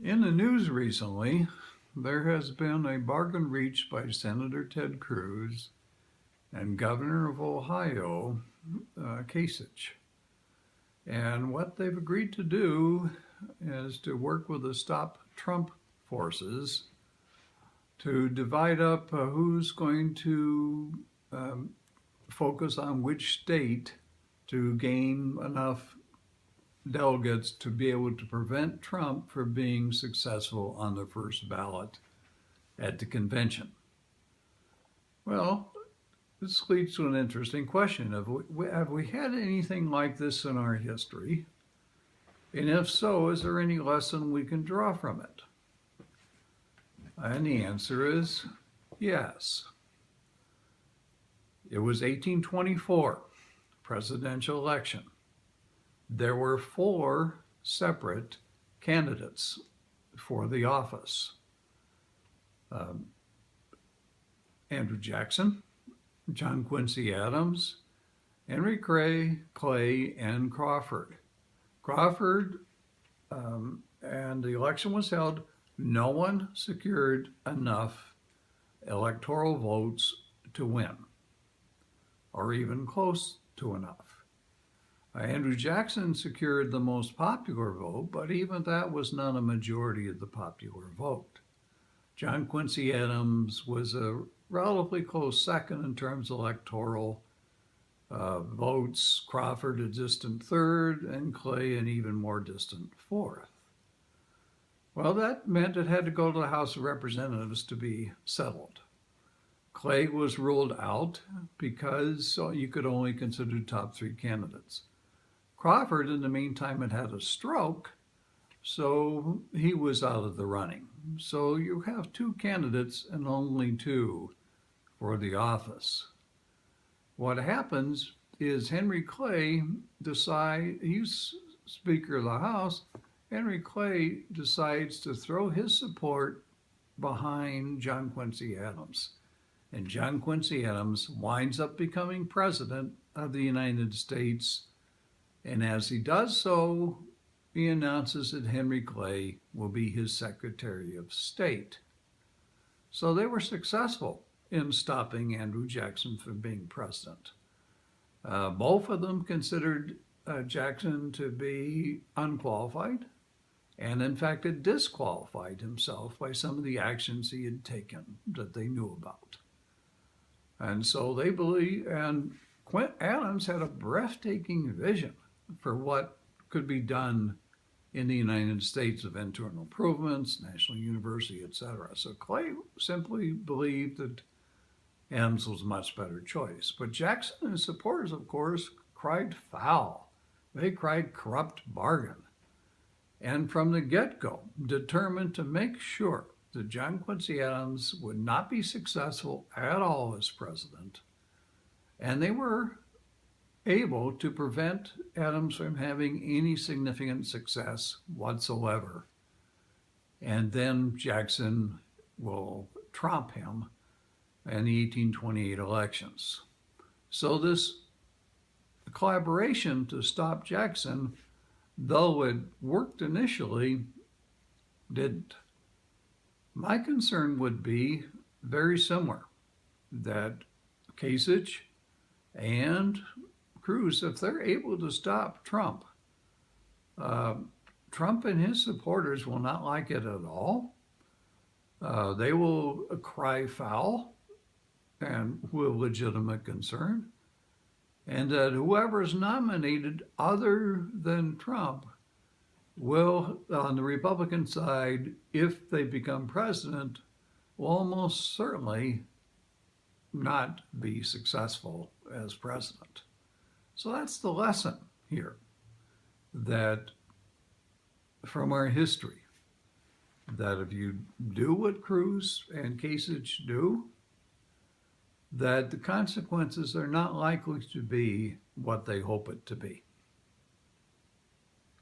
In the news recently, there has been a bargain reached by Senator Ted Cruz and Governor of Ohio, Kasich. And what they've agreed to do is to work with the Stop Trump forces to divide up who's going to um, focus on which state to gain enough delegates to be able to prevent Trump from being successful on the first ballot at the convention. Well, this leads to an interesting question. Have we had anything like this in our history? And if so, is there any lesson we can draw from it? And the answer is yes. It was 1824, presidential election. There were four separate candidates for the office. Um, Andrew Jackson, John Quincy Adams, Henry Clay, and Crawford. And the election was held. No one secured enough electoral votes to win, or even close to enough. Andrew Jackson secured the most popular vote, but even that was not a majority of the popular vote. John Quincy Adams was a relatively close second in terms of electoral votes. Crawford a distant third, and Clay an even more distant fourth. Well, that meant it had to go to the House of Representatives to be settled. Clay was ruled out because you could only consider top three candidates. Crawford, in the meantime, had a stroke, so he was out of the running. So you have two candidates and only two for the office. What happens is Henry Clay he's Speaker of the House. Henry Clay decides to throw his support behind John Quincy Adams. And John Quincy Adams winds up becoming president of the United States. And as he does so, he announces that Henry Clay will be his Secretary of State. So they were successful in stopping Andrew Jackson from being president. Both of them considered Jackson to be unqualified, and in fact had disqualified himself by some of the actions he had taken that they knew about. And so they believe, and Adams had a breathtaking vision for what could be done in the United States of internal improvements, national university, etc. So Clay simply believed that Adams was a much better choice. But Jackson and his supporters, of course, cried foul. They cried corrupt bargain. And from the get-go, determined to make sure that John Quincy Adams would not be successful at all as president. And they were able to prevent Adams from having any significant success whatsoever. And then Jackson will trump him in the 1828 elections. So this collaboration to stop Jackson, though it worked initially, didn't. My concern would be very similar, that Kasich and Cruz, if they're able to stop Trump, Trump and his supporters will not like it at all. They will cry foul and with legitimate concern. And that whoever is nominated other than Trump will, on the Republican side, if they become president, will almost certainly not be successful as president. So that's the lesson here, that from our history, that if you do what Cruz and Kasich do, that the consequences are not likely to be what they hope it to be.